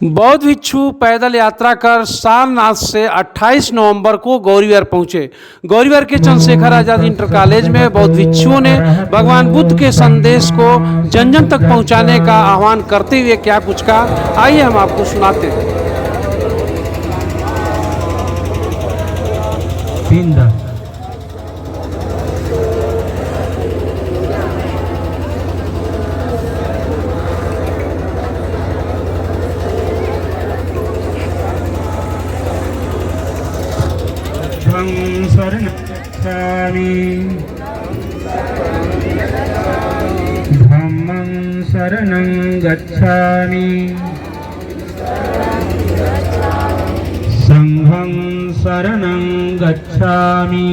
बौद्ध भिक्षु पैदल यात्रा कर सारनाथ से 28 नवंबर को गौरीविहार पहुंचे। गौरीविहार के चंद्रशेखर आजाद इंटर कॉलेज में बौद्ध भिक्षुओं ने भगवान बुद्ध के संदेश को जन जन तक पहुंचाने का आह्वान करते हुए क्या कुछ कहा, आइए हम आपको सुनाते हैं। शरणं गच्छामि धम्मं शरणं गच्छामि संघं शरणं गच्छामि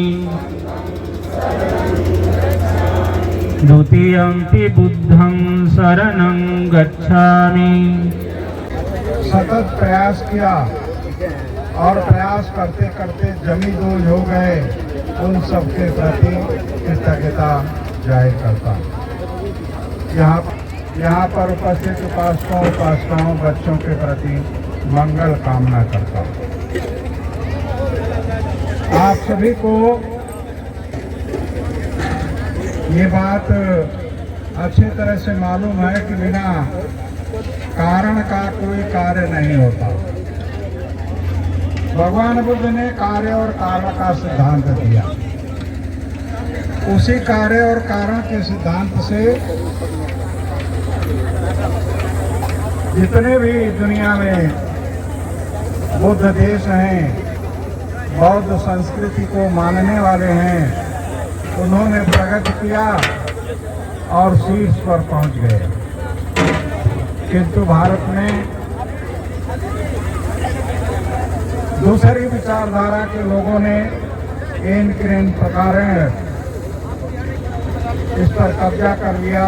द्वितीयंपि बुद्धं शरणं गच्छामि। सतत प्रयास किया और प्रयास करते करते जमी दूर हो गए, उन सबके प्रति कृतज्ञता जाहिर करता हूँ। यहाँ पर उपस्थित उपासकाओं बच्चों के प्रति मंगल कामना करता हूँ। आप सभी को ये बात अच्छी तरह से मालूम है कि बिना कारण का कोई कार्य नहीं होता। भगवान बुद्ध ने कार्य और कारण का सिद्धांत दिया। उसी कार्य और कारण के सिद्धांत से जितने भी दुनिया में बुद्ध देश हैं, बौद्ध संस्कृति को मानने वाले हैं, उन्होंने प्रगति किया और शीर्ष पर पहुंच गए। किंतु भारत में दूसरी विचारधारा के लोगों ने इन प्रकार इस पर कब्जा कर लिया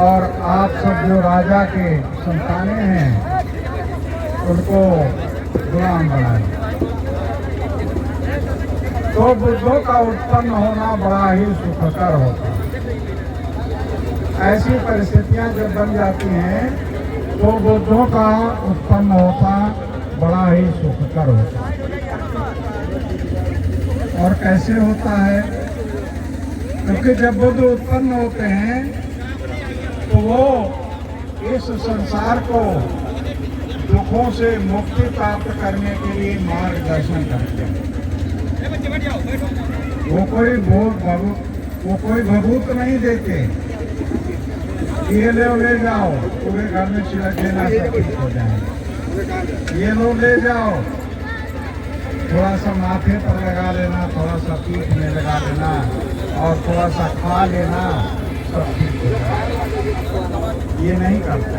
और आप सब जो राजा के संतानें हैं उनको गुलाम बना दिया। तो बुद्धों का उत्पन्न होना बड़ा ही सुखकर होता है। ऐसी परिस्थितियां जब बन जाती हैं तो बुद्धों का उत्पन्न होता बड़ा ही सुखकर होता है। और कैसे होता है? क्योंकि जब बुद्ध उत्पन्न होते हैं तो वो इस संसार को दुखों से मुक्ति प्राप्त करने के लिए मार्गदर्शन करते हैं। वो कोई भभूत नहीं देते, ये ले जाओ पूरे घर में छिड़क देना सब ठीक हो जाएगा, ये लो ले जाओ थोड़ा सा माथे पर लगा लेना, थोड़ा सा पीठ में लगा लेना और थोड़ा सा खा लेना, सब ठीक हो जाएगा। ये नहीं करते।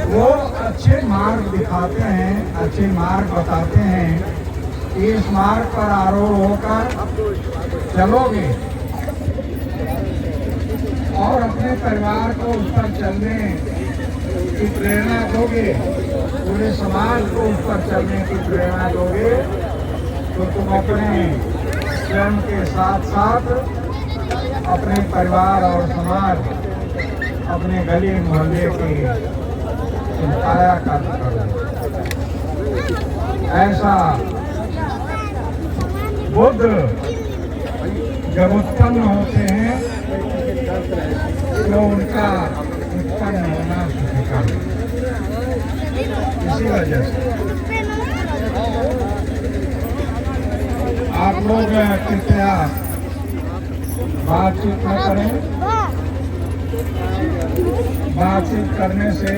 वो अच्छे मार्ग दिखाते हैं, अच्छे मार्ग बताते हैं। इस मार्ग पर आरोह होकर चलोगे और अपने परिवार को उस पर चलने की प्रेरणा दोगे, पूरे समाज को उस पर चलने की प्रेरणा दोगे, तो तुम अपने स्वयं के साथ साथ अपने परिवार और समाज, अपने गली मोहल्ले की काया कर्म करो। ऐसा बुद्ध जब उत्पन्न होते हैं तो उनका उत्पन्न होना सुखकर, इसी वजह से आप लोग कृपया बातचीत न करें। बातचीत करने से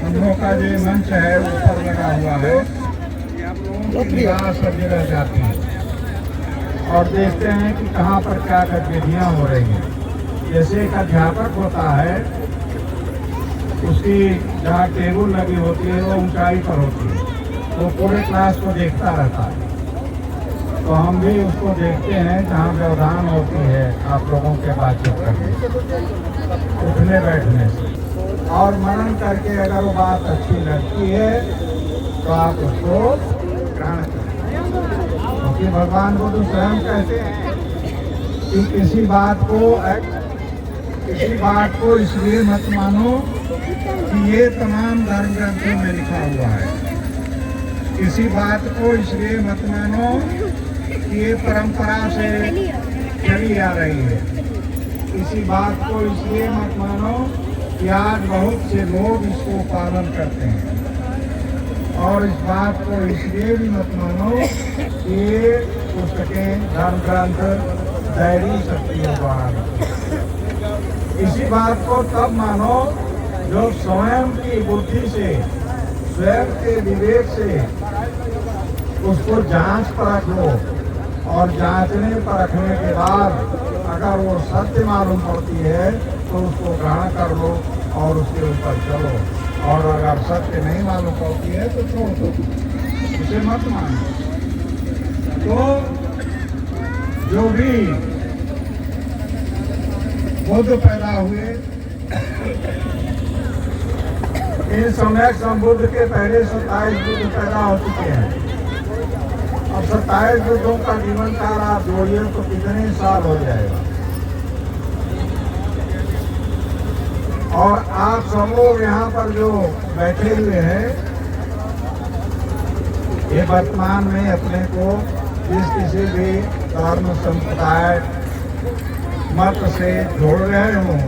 हम लोग का जो मंच है ऊपर लगा हुआ है, आप लोगों की निगाह सब जगह जाती है और देखते हैं कि कहाँ पर क्या गतिविधियाँ हो रही हैं। जैसे एक अध्यापक होता है, उसकी जहाँ टेबल लगी होती है वो ऊंचाई पर होती है, वो पूरे क्लास को देखता रहता है। तो हम भी उसको देखते हैं जहाँ व्यवधान होती है आप लोगों के बातचीत करने, उठने बैठने से, और मनन करके अगर वो बात अच्छी लगती है तो आप उसको ग्रहण करें। क्योंकि भगवान बुद्ध स्वयं कहते हैं कि किसी बात को इसलिए मत मानो कि ये तमाम धर्म ग्रंथों में लिखा हुआ है। इसी बात को इसलिए मत मानो कि ये परंपरा से चली आ रही है। इसी बात को इसलिए मत मानो कि आज बहुत से लोग इसको पालन करते हैं। और इस बात को इसलिए भी मत मानो कि ये पुस्तकें धर्म ग्रंथ दैवी शक्तियों द्वारा। इसी बात को तब मानो जो स्वयं की बुद्धि से, स्वयं के विवेक से उसको जांच परख लो, और जांचने परखने के बाद अगर वो सत्य मालूम पड़ती है तो उसको ग्रहण कर लो और उसके ऊपर चलो, और अगर सत्य नहीं मालूम पड़ती है तो छोड़ दो, उसे मत मानो। तो जो भी बुद्ध पैदा हुए, इन सम्यक संबुद्ध के पहले 27 बुद्ध पैदा हो चुके हैं। अब 27 बुद्धों का जीवन काल आप जोड़िए तो कितने साल हो जाएगा। और आप सब लोग यहाँ पर जो बैठे हुए हैं, ये वर्तमान में अपने को जिस किसी भी धर्म संप्रदाय मत से जोड़ रहे हों,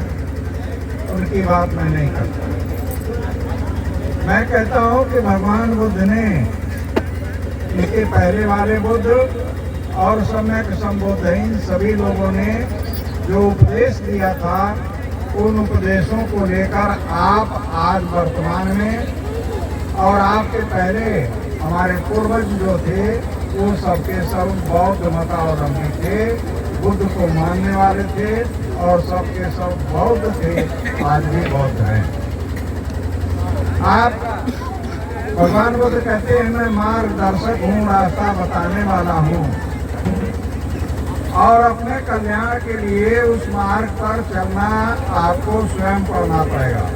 उनकी बात मैं नहीं करता। मैं कहता हूँ कि भगवान बुद्ध ने, इनके पहले वाले बुद्ध और सम्यक संबुद्ध इन सभी लोगों ने जो उपदेश दिया था, उन उपदेशों को लेकर आप आज वर्तमान में और आपके पहले हमारे पूर्वज जो थे वो सबके सब बौद्ध मतावलंबी थे, बुद्ध को मानने वाले थे और सबके सब बौद्ध थे, आज भी बौद्ध हैं। आप भगवान बुद्ध कहते हैं मैं मार्गदर्शक हूँ, रास्ता बताने वाला हूँ, और अपने कल्याण के लिए उस मार्ग पर चलना आपको स्वयं करना पड़ेगा।